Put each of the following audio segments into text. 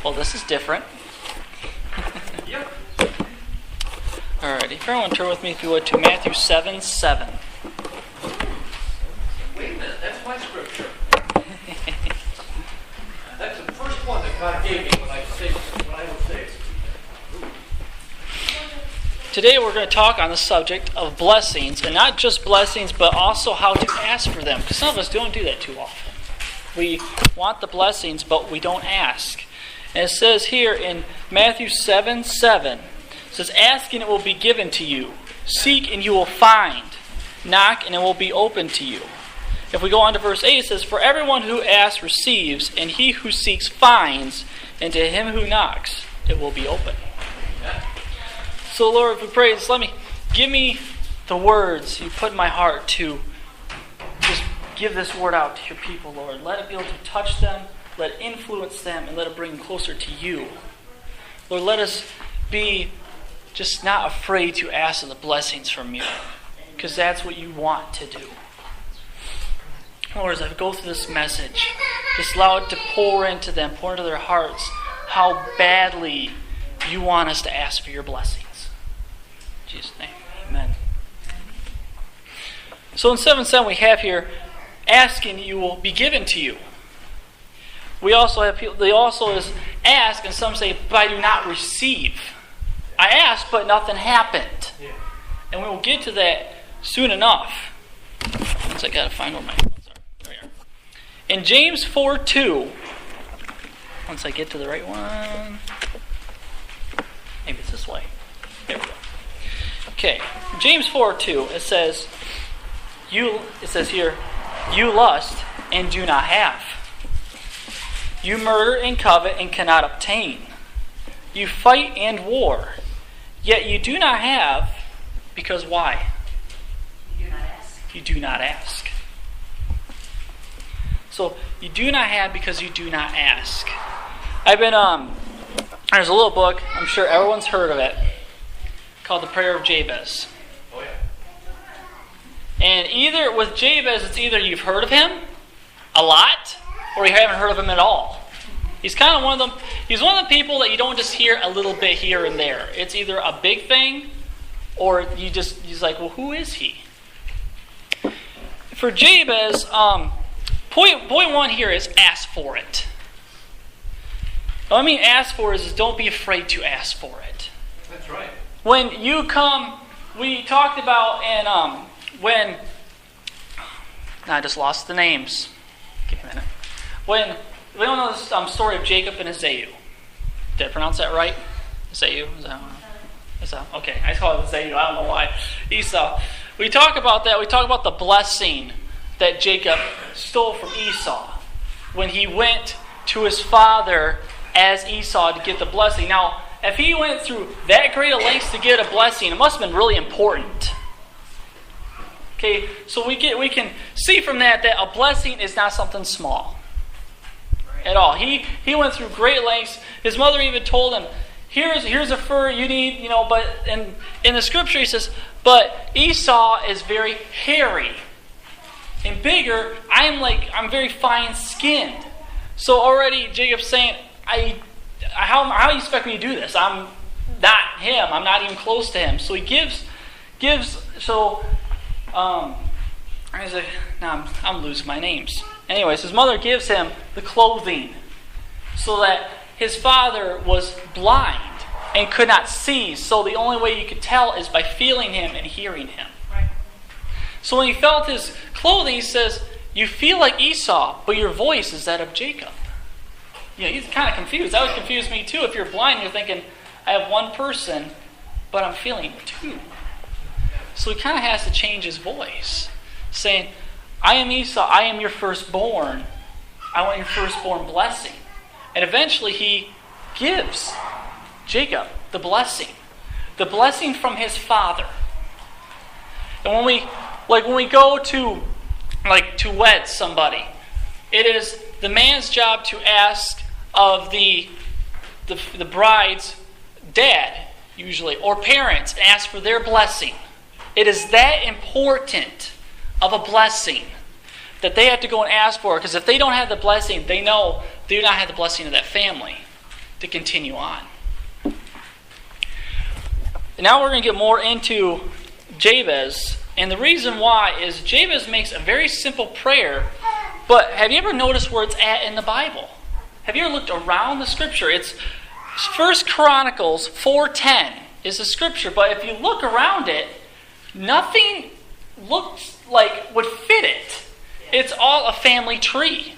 Well, this is different. Yep. Alright, if everyone turn with me, if you would, to Matthew 7:7. Wait a minute, that's my scripture. That's the first one that God gave me when I would say it. Today we're going to talk on the subject of blessings, and not just blessings, but also how to ask for them, because some of us don't do that too often. We want the blessings, but we don't ask. And it says here in Matthew 7:7, it says, "Ask and it will be given to you. Seek and you will find. Knock and it will be opened to you." If we go on to verse 8, it says, "For everyone who asks receives, and he who seeks finds, and to him who knocks it will be open." So Lord, if we pray, just give me the words you put in my heart to just give this word out to your people, Lord. Let it be able to touch them, let it influence them, and let it bring them closer to you. Lord, let us be just not afraid to ask for the blessings from you, because that's what you want to do. Lord, as I go through this message, just allow it to pour into them, pour into their hearts how badly you want us to ask for your blessings. In Jesus' name, amen. So in 7:7 we have here, asking you will be given to you. We also have people, they also is ask, and some say, but I do not receive. I asked, but nothing happened. Yeah. And we will get to that soon enough. Once I gotta find where my notes are. There we are. In James 4:2, once I get to the right one, maybe it's this way. There we go. Okay, James 4:2, it says here, you lust and do not have. You murder and covet and cannot obtain. You fight and war, yet you do not have, because why? You do not ask. You do not ask. So, you do not have because you do not ask. There's a little book, I'm sure everyone's heard of it, called The Prayer of Jabez. Oh, yeah. And either with Jabez, it's either you've heard of him a lot, or you haven't heard of him at all. He's kind of one of them. He's one of the people that you don't just hear a little bit here and there. It's either a big thing, or he's like, well, who is he? For Jabez, point one here is ask for it. What I mean ask for is don't be afraid to ask for it. That's right. When you come, we talked about, and I just lost the names. Give me a minute. We don't know this story of Jacob and Esau. Did I pronounce that right? Esau? Esau? Okay, I call it Esau. I don't know why. Esau. We talk about that. We talk about the blessing that Jacob stole from Esau when he went to his father as Esau to get the blessing. Now, if he went through that great a lengths to get a blessing, it must have been really important. Okay, so we can see from that a blessing is not something small at all. He went through great lengths. His mother even told him, here's a fur you need, but in the scripture he says, but Esau is very hairy and bigger. I'm very fine skinned. So already Jacob's saying, how do you expect me to do this? I'm not him. I'm not even close to him. So he gives. So he's like, now I'm losing my names. Anyways, his mother gives him the clothing so that his father was blind and could not see. So the only way you could tell is by feeling him and hearing him. Right. So when he felt his clothing, he says, you feel like Esau, but your voice is that of Jacob. He's kind of confused. That would confuse me too. If you're blind, you're thinking, I have one person, but I'm feeling two. So he kind of has to change his voice, saying, I am Esau, I am your firstborn. I want your firstborn blessing. And eventually he gives Jacob the blessing from his father. And when we go to wed somebody, it is the man's job to ask of the bride's dad, usually, or parents, and ask for their blessing. It is that important of a blessing that they have to go and ask for, because if they don't have the blessing, they know they do not have the blessing of that family. to continue on. Now we're going to get more into Jabez. And the reason why is Jabez makes a very simple prayer. But have you ever noticed where it's at in the Bible? Have you ever looked around the scripture? It's 1 Chronicles 4:10 is the scripture. But if you look around it, nothing looks like would fit it. It's all a family tree.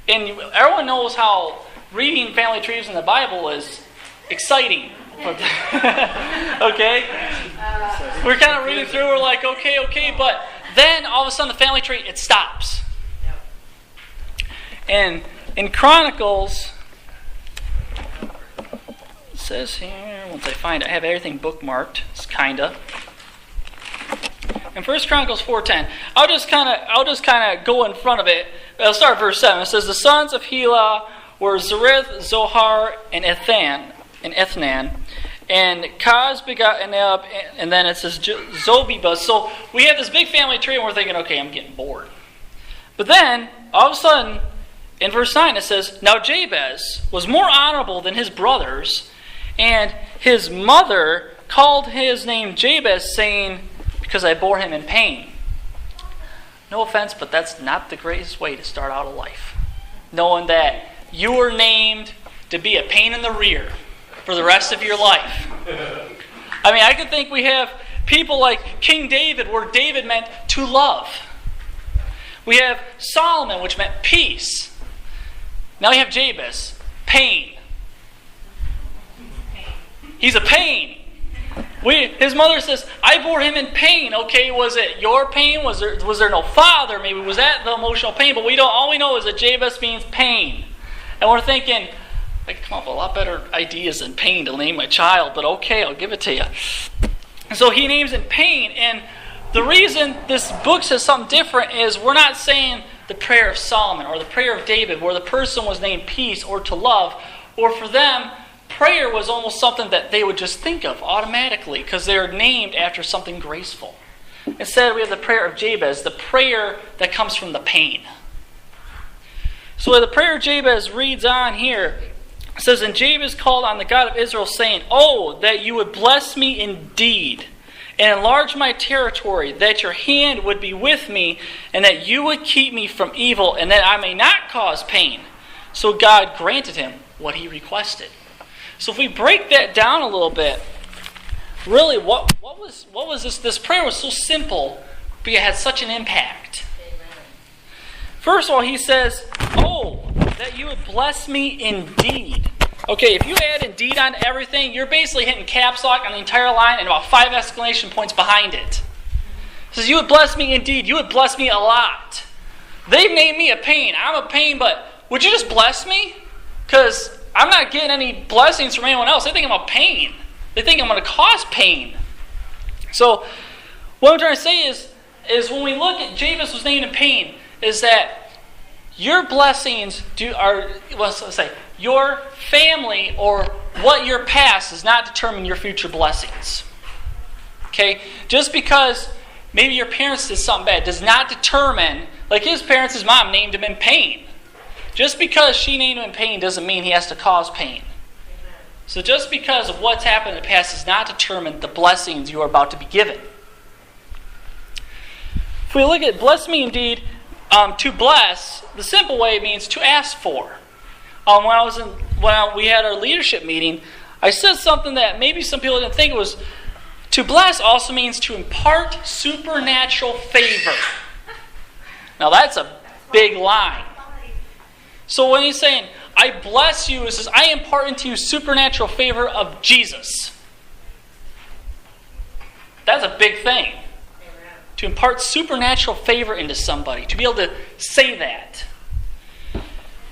And everyone knows how reading family trees in the Bible is exciting. Okay? We're kind of reading through, we're like, okay, but then all of a sudden the family tree, it stops. And in Chronicles, it says here, once I find it, I have everything bookmarked. It's kinda. In 1 Chronicles 4:10, I'll just kind of go in front of it. I'll start at verse 7. It says, the sons of Helah were Zerith, Zohar, and Ethnan. And Kaz begot Anab, and then it says Zobebah. So we have this big family tree, and we're thinking, okay, I'm getting bored. But then, all of a sudden, in verse 9, it says, now Jabez was more honorable than his brothers, and his mother called his name Jabez, saying, because I bore him in pain. No offense, but that's not the greatest way to start out a life. Knowing that you were named to be a pain in the rear for the rest of your life. I mean, I could think we have people like King David, where David meant to love. We have Solomon, which meant peace. Now we have Jabez, pain. He's a pain. His mother says, I bore him in pain. Okay, was it your pain? Was there no father? Maybe was that the emotional pain? But all we know is that Jabez means pain. And we're thinking, I could come up with a lot better ideas than pain to name my child, but okay, I'll give it to you. And so he names it pain. And the reason this book says something different is we're not saying the prayer of Solomon or the prayer of David, where the person was named peace or to love, or for them, prayer was almost something that they would just think of automatically because they're named after something graceful. Instead, we have the prayer of Jabez, the prayer that comes from the pain. So the prayer of Jabez reads on here. It says, and Jabez called on the God of Israel, saying, oh, that you would bless me indeed, and enlarge my territory, that your hand would be with me, and that you would keep me from evil, and that I may not cause pain. So God granted him what he requested. So if we break that down a little bit, really, what was this? This prayer was so simple, but it had such an impact. First of all, he says, oh, that you would bless me indeed. Okay, if you add indeed on everything, you're basically hitting caps lock on the entire line and about 5 exclamation points behind it. It says, you would bless me indeed. You would bless me a lot. They've named me a pain. I'm a pain, but would you just bless me? Because I'm not getting any blessings from anyone else. They think I'm a pain. They think I'm going to cause pain. So what I'm trying to say is when we look at Jabez was named in pain, is that your blessings your family or what your past does not determine your future blessings. Okay? Just because maybe your parents did something bad does not determine, like his parents, his mom named him in pain. Just because she named him in pain doesn't mean he has to cause pain. So just because of what's happened in the past does not determine the blessings you are about to be given. If we look at bless me indeed, to bless, the simple way means to ask for. When we had our leadership meeting, I said something that maybe some people didn't think it was. To bless also means to impart supernatural favor. Now that's a big line. So when he's saying, I bless you, it says, I impart into you supernatural favor of Jesus. That's a big thing. To impart supernatural favor into somebody. To be able to say that.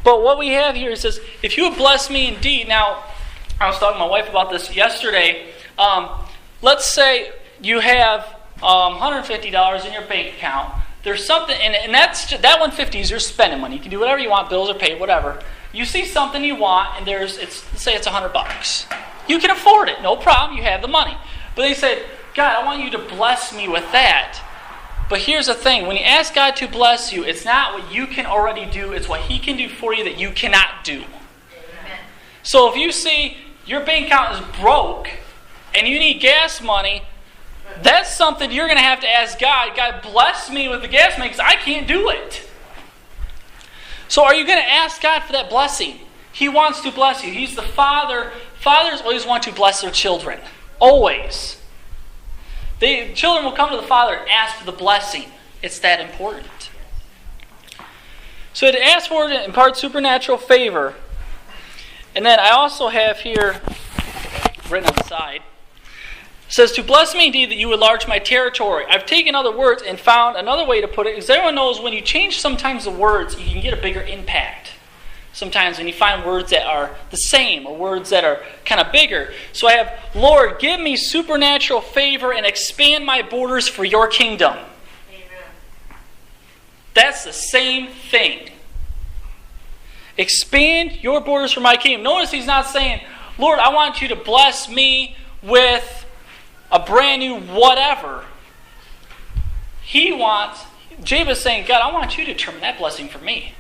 But what we have here, it says, if you would bless me indeed. Now, I was talking to my wife about this yesterday. Let's say you have $150 in your bank account. There's something, and that $150 is your spending money. You can do whatever you want, bills are paid, whatever. You see something you want, and let's say it's $100. You can afford it, no problem. You have the money. But they said, God, I want you to bless me with that. But here's the thing: when you ask God to bless you, it's not what you can already do; it's what He can do for you that you cannot do. Amen. So if you see your bank account is broke and you need gas money, that's something you're going to have to ask God. God, bless me with the gas money because I can't do it. So are you going to ask God for that blessing? He wants to bless you. He's the Father. Fathers always want to bless their children. Always. Children will come to the Father and ask for the blessing. It's that important. So to ask for it impart supernatural favor. And then I also have here, written on the side, it says, to bless me indeed that you enlarge my territory. I've taken other words and found another way to put it. Because everyone knows when you change sometimes the words, you can get a bigger impact. Sometimes when you find words that are the same or words that are kind of bigger. So I have, Lord, give me supernatural favor and expand my borders for your kingdom. Amen. That's the same thing. Expand your borders for my kingdom. Notice he's not saying, Lord, I want you to bless me with a brand new whatever. Jabez is saying, God, I want you to determine that blessing for me.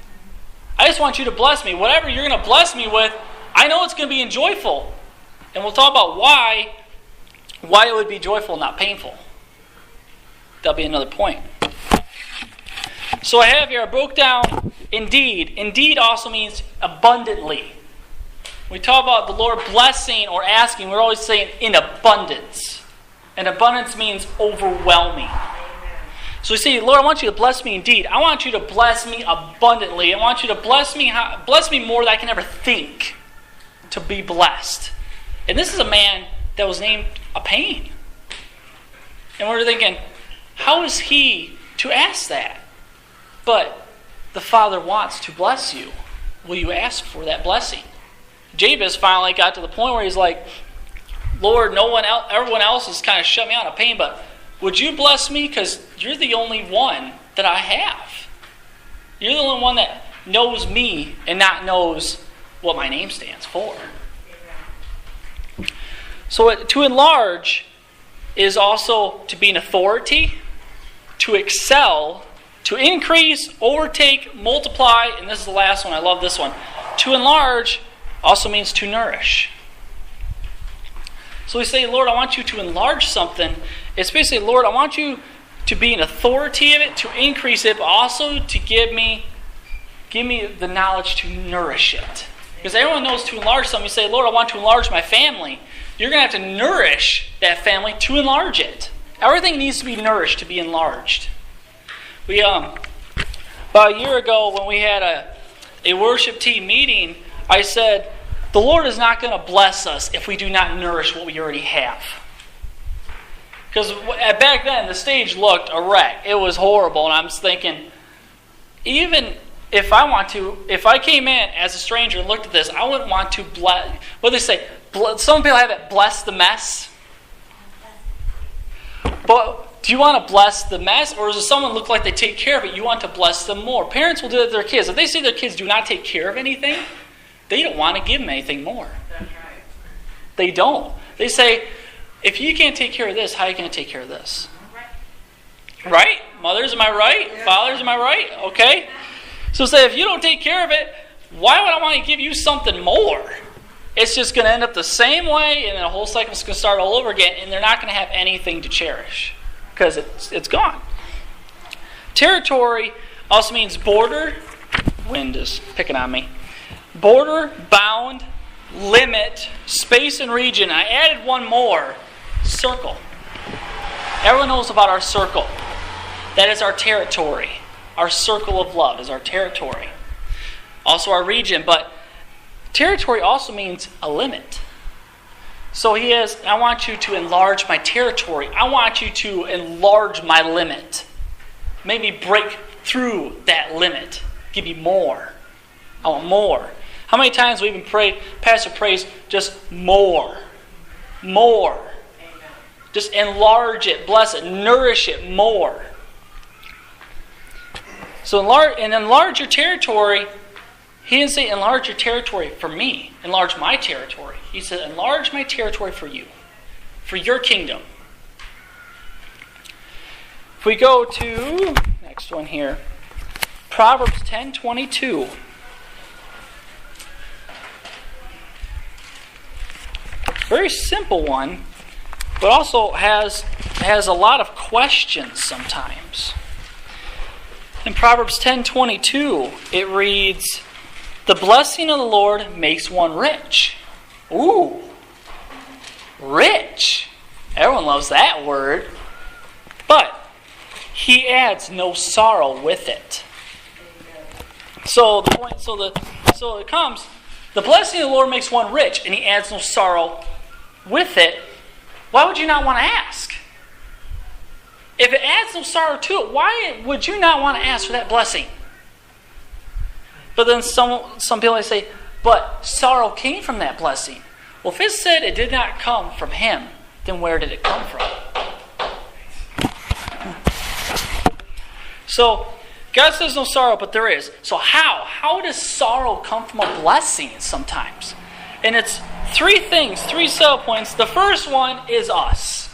I just want you to bless me. Whatever you're going to bless me with, I know it's going to be joyful. And we'll talk about why it would be joyful, not painful. That'll be another point. So I have here, I broke down indeed. Indeed also means abundantly. When we talk about the Lord blessing or asking, we're always saying in abundance. And abundance means overwhelming. So we say, Lord, I want you to bless me indeed. I want you to bless me abundantly. I want you to bless me more than I can ever think to be blessed. And this is a man that was named a pain. And we're thinking, how is he to ask that? But the Father wants to bless you. Will you ask for that blessing? Jabez finally got to the point where he's like, Lord, everyone else has kind of shut me out of pain, but would you bless me? Because you're the only one that I have. You're the only one that knows me and not knows what my name stands for. So to enlarge is also to be an authority, to excel, to increase, overtake, multiply, and this is the last one. I love this one. To enlarge also means to nourish. So we say, Lord, I want you to enlarge something. It's basically, Lord, I want you to be an authority of it, to increase it, but also to give me the knowledge to nourish it. Because everyone knows to enlarge something. You say, Lord, I want to enlarge my family. You're going to have to nourish that family to enlarge it. Everything needs to be nourished to be enlarged. We about a year ago when we had a worship team meeting, I said, the Lord is not going to bless us if we do not nourish what we already have. Because back then, the stage looked a wreck. It was horrible. And I'm just thinking, even if I came in as a stranger and looked at this, I wouldn't want to bless. What do they say? Some people have it, bless the mess. But do you want to bless the mess? Or does someone look like they take care of it? You want to bless them more. Parents will do it to their kids. If they see their kids do not take care of anything, they don't want to give them anything more. That's right. They don't. They say, if you can't take care of this, how are you going to take care of this? Right? Mothers, am I right? Yeah. Fathers, am I right? Okay. So say, if you don't take care of it, why would I want to give you something more? It's just going to end up the same way, and then the whole cycle is going to start all over again, and they're not going to have anything to cherish because it's gone. Territory also means border. Wind is picking on me. Border, bound, limit, space, and region. I added one more. Circle. Everyone knows about our circle. That is our territory. Our circle of love is our territory. Also our region. But territory also means a limit. So I want you to enlarge my territory. I want you to enlarge my limit. Maybe break through that limit. Give me more. I want more. How many times we even pray, Pastor prays, just more. More. Amen. Just enlarge it, bless it, nourish it more. So enlarge your territory. He didn't say enlarge your territory for me. Enlarge my territory. He said enlarge my territory for you. For your kingdom. If we go to, next one here, Proverbs 10:22. Very simple one, but also has a lot of questions sometimes. In Proverbs 10:22, it reads, "The blessing of the Lord makes one rich." Ooh, rich. Everyone loves that word. But he adds no sorrow with it. So it comes, the blessing of the Lord makes one rich, and he adds no sorrow with it. Why would you not want to ask? If it adds no sorrow to it, why would you not want to ask for that blessing? But then some people say, but sorrow came from that blessing. Well, if it said it did not come from him, then where did it come from? So, God says no sorrow, but there is. So how? How does sorrow come from a blessing sometimes? And it's three things, three sub-points. The first one is us.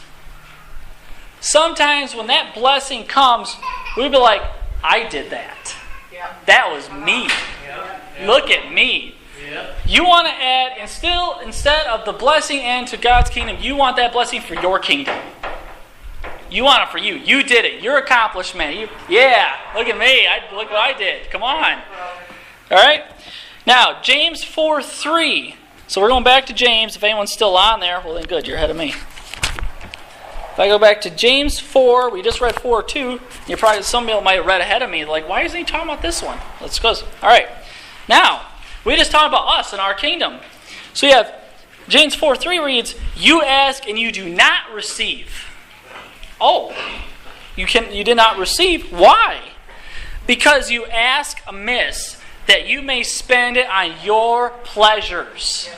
Sometimes when that blessing comes, we'll be like, I did that. Yeah. That was me. Yeah. Look at me. Yeah. You want to add, and still, instead of the blessing and to God's kingdom, you want that blessing for your kingdom. You want it for you. You did it. Your accomplishment. Yeah, look at me. Look what I did. Come on. All right? Now, James 4:3. So we're going back to James. If anyone's still on there, well then good, you're ahead of me. If I go back to James 4, we just read 4:2. You probably, some people might have read ahead of me, like, why isn't he talking about this one? Let's go. All right. Now, we just talked about us and our kingdom. So you have James 4:3 reads, "You ask and you do not receive." Oh, you did not receive. Why? Because you ask amiss, that you may spend it on your pleasures.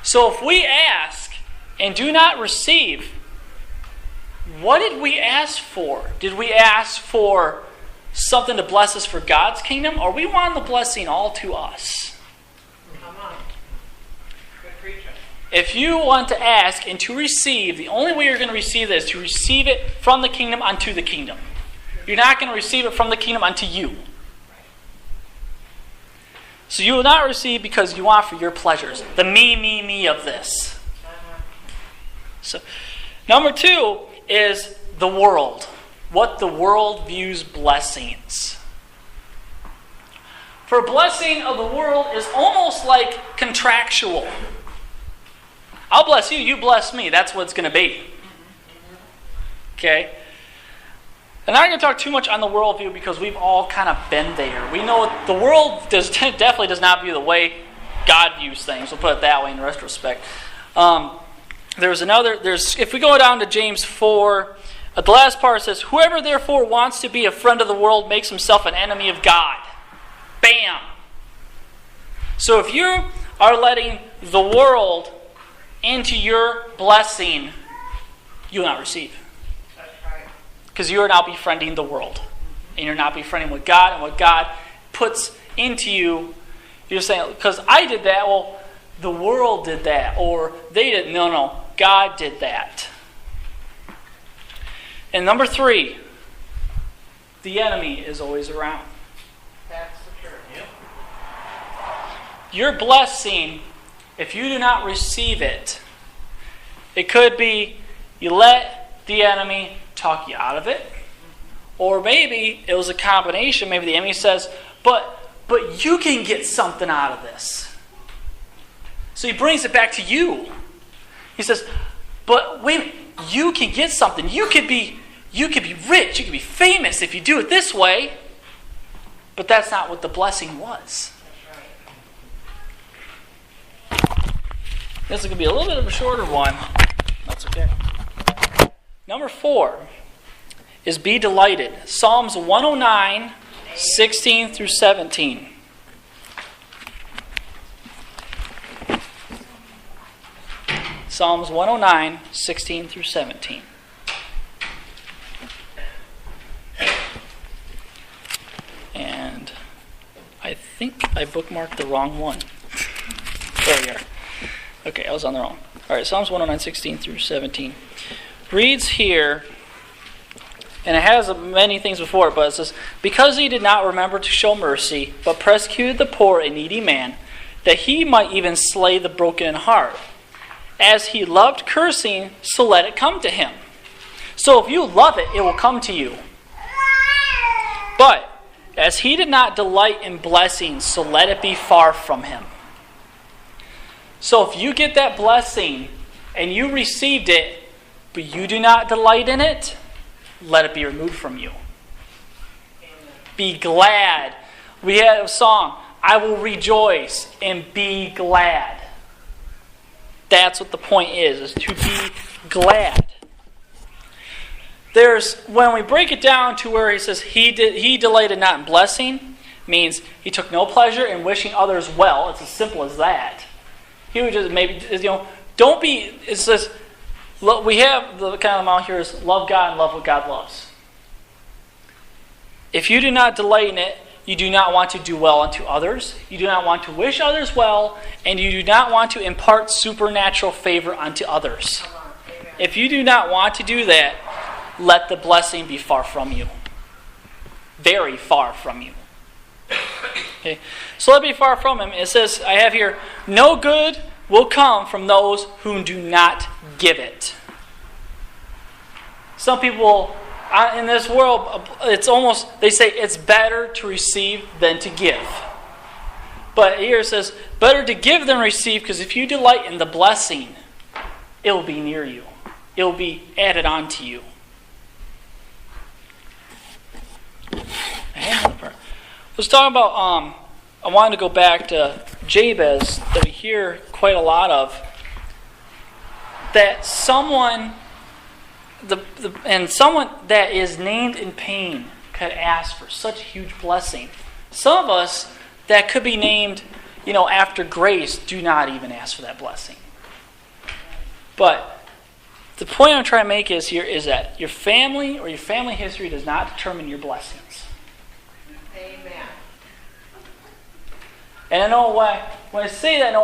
So if we ask and do not receive, what did we ask for? Did we ask for something to bless us for God's kingdom, or we want the blessing all to us? Come on. Good preaching. If you want to ask and to receive, the only way you're going to receive this is to receive it from the kingdom unto the kingdom. You're not going to receive it from the kingdom unto you. So you will not receive because you want for your pleasures. The me of this. So, number 2 is the world. What the world views blessings. For blessing of the world is almost like contractual. I'll bless you, you bless me. That's what it's going to be. Okay? And I'm not going to talk too much on the worldview because we've all kind of been there. We know the world definitely does not view the way God views things. We'll put it that way in retrospect. If we go down to James 4, the last part says, "Whoever therefore wants to be a friend of the world makes himself an enemy of God." Bam! So if you are letting the world into your blessing, you will not receive. That's right. Because you are now befriending the world. And you're not befriending what God and what God puts into you. You're saying, because I did that, well, the world did that. Or they didn't. No, God did that. And number 3, the enemy is always around. That's the truth. Yep. Your blessing, if you do not receive it, it could be you let the enemy talk you out of it. Or maybe it was a combination. Maybe the enemy says, but you can get something out of this. So he brings it back to you. He says, but wait a minute, you can get something. You could be rich, you could be famous if you do it this way. But that's not what the blessing was. This is going to be a little bit of a shorter one. That's okay. Number 4 is be delighted. Psalms 109, 16 through 17. Psalms 109, 16 through 17. And I think I bookmarked the wrong one. There we are. Okay, I was on the wrong. All right, Psalms 109, 16 through 17. Reads here, and it has many things before it, but it says, "Because he did not remember to show mercy, but persecuted the poor and needy man, that he might even slay the broken in heart. As he loved cursing, so let it come to him. So if you love it, it will come to you. But as he did not delight in blessings, so let it be far from him. So if you get that blessing and you received it, but you do not delight in it, let it be removed from you. Be glad. We had a song, I will rejoice and be glad. That's what the point is to be glad. When we break it down to where he says he delighted not in blessing, means he took no pleasure in wishing others well. It's as simple as that. He would just don't be. It says we have the kind of amount here is love God and love what God loves. If you do not delight in it, you do not want to do well unto others. You do not want to wish others well, and you do not want to impart supernatural favor unto others. If you do not want to do that, let the blessing be far from you. Very far from you. Okay. So let it be far from him. It says, I have here, no good will come from those who do not give it. Some people in this world, it's almost, they say it's better to receive than to give. But here it says, better to give than receive, because if you delight in the blessing, it will be near you. It will be added on to you. Let's talk about, I wanted to go back to Jabez, that we hear quite a lot of. That someone that is named in pain could ask for such a huge blessing. Some of us that could be named, after grace, do not even ask for that blessing. But the point I'm trying to make is that your family or your family history does not determine your blessings. Amen. And I know when I say that,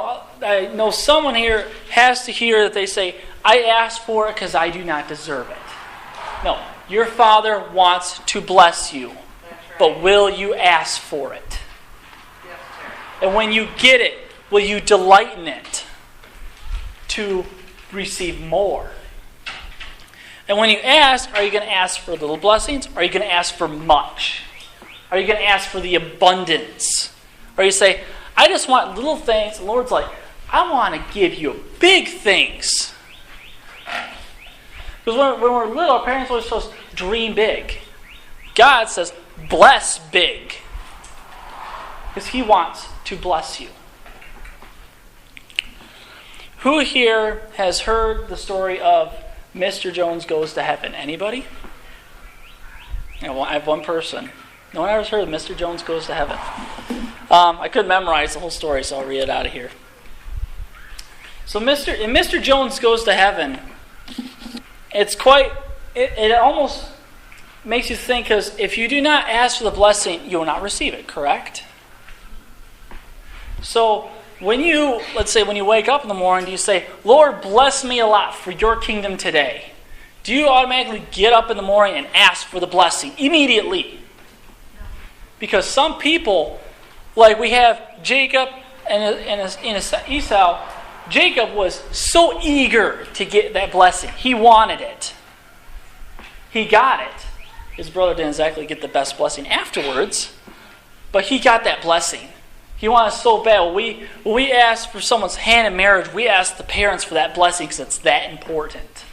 I know someone here has to hear that they say, I asked for it because I do not deserve it. No, your Father wants to bless you, but will you ask for it? Yes, sir. And when you get it, will you delight in it to receive more? And when you ask, are you going to ask for little blessings? Or are you going to ask for much? Are you going to ask for the abundance? Or you say, I just want little things. The Lord's like, I want to give you big things. Because when we're little, our parents always told us, dream big. God says, bless big. Because He wants to bless you. Who here has heard the story of Mr. Jones Goes to Heaven? Anybody? I have one person. No one ever heard of Mr. Jones Goes to Heaven. I couldn't memorize the whole story, so I'll read it out of here. So Mr. Jones Goes to Heaven, it almost makes you think, because if you do not ask for the blessing, you will not receive it, correct? So let's say when you wake up in the morning, do you say, Lord, bless me a lot for your kingdom today? Do you automatically get up in the morning and ask for the blessing immediately? Because some people, like we have Jacob and Esau, Jacob was so eager to get that blessing. He wanted it. He got it. His brother didn't exactly get the best blessing afterwards, but he got that blessing. He wanted it so bad. When we ask for someone's hand in marriage, we ask the parents for that blessing because it's that important.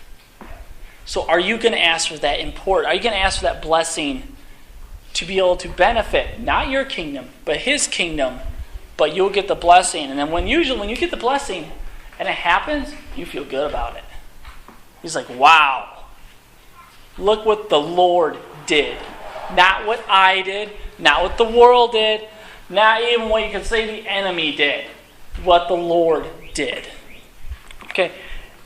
So are you going to ask for that important? Are you going to ask for that blessing to be able to benefit, not your kingdom, but His kingdom, but you'll get the blessing. And then when you get the blessing and it happens, you feel good about it. He's like, wow, look what the Lord did. Not what I did, not what the world did, not even what you could say the enemy did. What the Lord did. Okay,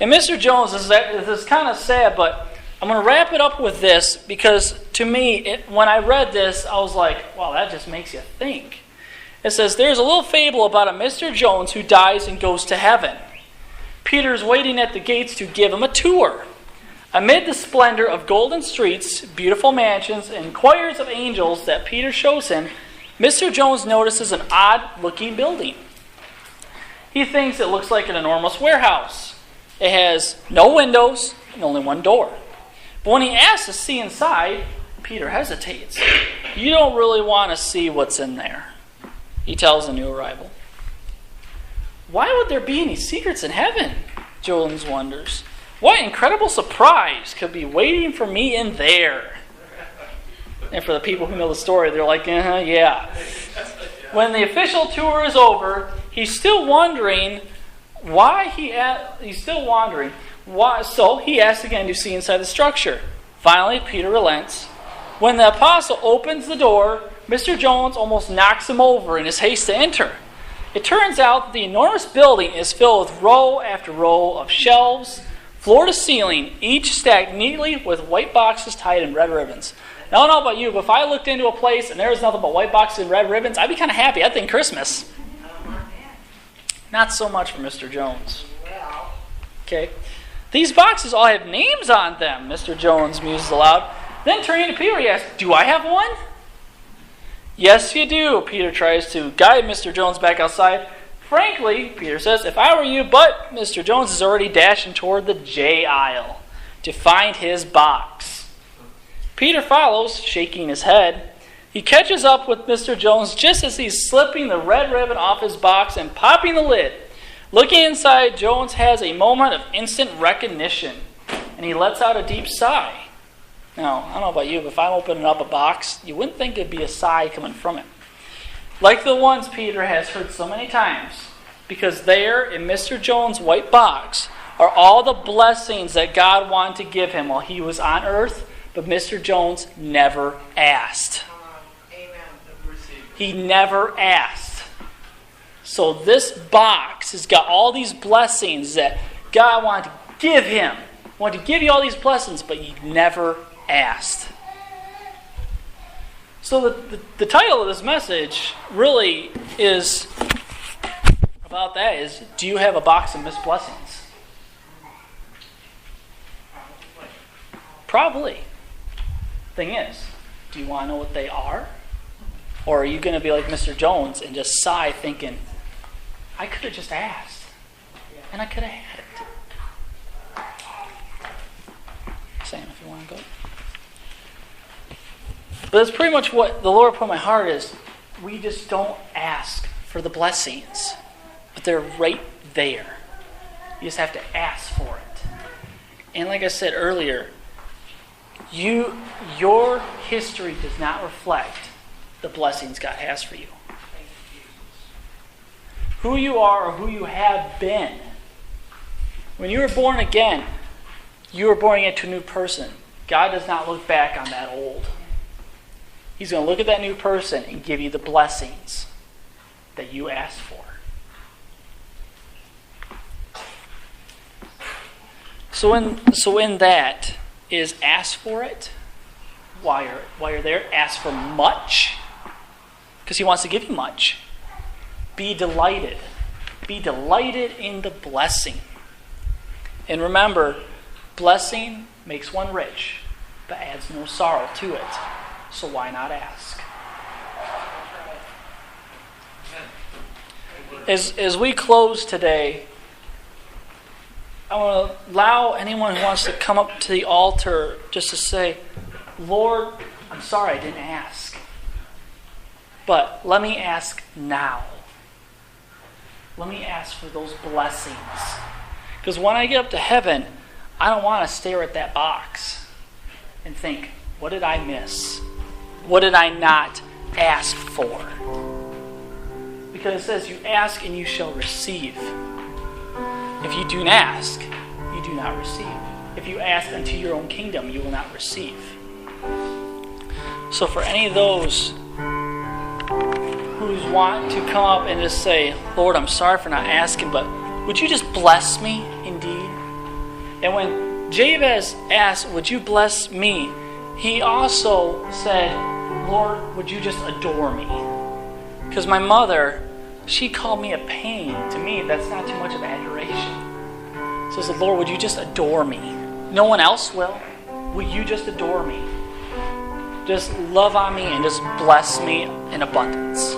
and Mr. Jones, this is kind of sad, but I'm going to wrap it up with this because to me, when I read this, I was like, wow, that just makes you think. It says, there's a little fable about a Mr. Jones who dies and goes to heaven. Peter's waiting at the gates to give him a tour. Amid the splendor of golden streets, beautiful mansions, and choirs of angels that Peter shows him, Mr. Jones notices an odd-looking building. He thinks it looks like an enormous warehouse. It has no windows and only one door. But when he asks to see inside, Peter hesitates. You don't really want to see what's in there, he tells the new arrival. Why would there be any secrets in heaven? Jones wonders. What incredible surprise could be waiting for me in there? And for the people who know the story, they're like, yeah. When the official tour is over, he's still wondering why so he asks again to see inside the structure. Finally, Peter relents. When the apostle opens the door, Mr. Jones almost knocks him over in his haste to enter. It turns out that the enormous building is filled with row after row of shelves, floor to ceiling, each stacked neatly with white boxes tied in red ribbons. Now, I don't know about you, but if I looked into a place and there was nothing but white boxes and red ribbons, I'd be kind of happy. I'd think Christmas. Not so much for Mr. Jones. Okay. These boxes all have names on them, Mr. Jones muses aloud. Then turning to Peter, he asks, do I have one? Yes, you do. Peter tries to guide Mr. Jones back outside. Frankly, Peter says, if I were you, but Mr. Jones is already dashing toward the J aisle to find his box. Peter follows, shaking his head. He catches up with Mr. Jones just as he's slipping the red ribbon off his box and popping the lid. Looking inside, Jones has a moment of instant recognition, and he lets out a deep sigh. Now, I don't know about you, but if I'm opening up a box, you wouldn't think it'd be a sigh coming from it. Like the ones Peter has heard so many times, because there in Mr. Jones' white box are all the blessings that God wanted to give him while he was on earth, but Mr. Jones never asked. He never asked. So this box has got all these blessings that God wanted to give him. Wanted to give you all these blessings, but he never asked. So the title of this message really is about that, is, do you have a box of missed blessings? Probably. Thing is, do you want to know what they are? Or are you going to be like Mr. Jones and just sigh thinking, I could have just asked, and I could have had it. Sam, if you want to go. But that's pretty much what the Lord put in my heart is, we just don't ask for the blessings, but they're right there. You just have to ask for it. And like I said earlier, your history does not reflect the blessings God has for you. Who you are or who you have been. When you were born again, you were born into a new person. God does not look back on that old. He's going to look at that new person and give you the blessings that you asked for. So in that is ask for it. While you're there, ask for much, because he wants to give you much. Be delighted. Be delighted in the blessing. And remember, blessing makes one rich, but adds no sorrow to it. So why not ask? As we close today, I want to allow anyone who wants to come up to the altar just to say, Lord, I'm sorry I didn't ask. But let me ask now. Let me ask for those blessings. Because when I get up to heaven, I don't want to stare at that box and think, what did I miss? What did I not ask for? Because it says, you ask and you shall receive. If you do not ask, you do not receive. If you ask unto your own kingdom, you will not receive. So for any of those who want to come up and just say, Lord, I'm sorry for not asking, but would you just bless me indeed? And when Jabez asked, would you bless me? He also said, Lord, would you just adore me? Because my mother, she called me a pain. To me, that's not too much of adoration. So I said, Lord, would you just adore me? No one else will. Will you just adore me? Just love on me and just bless me in abundance.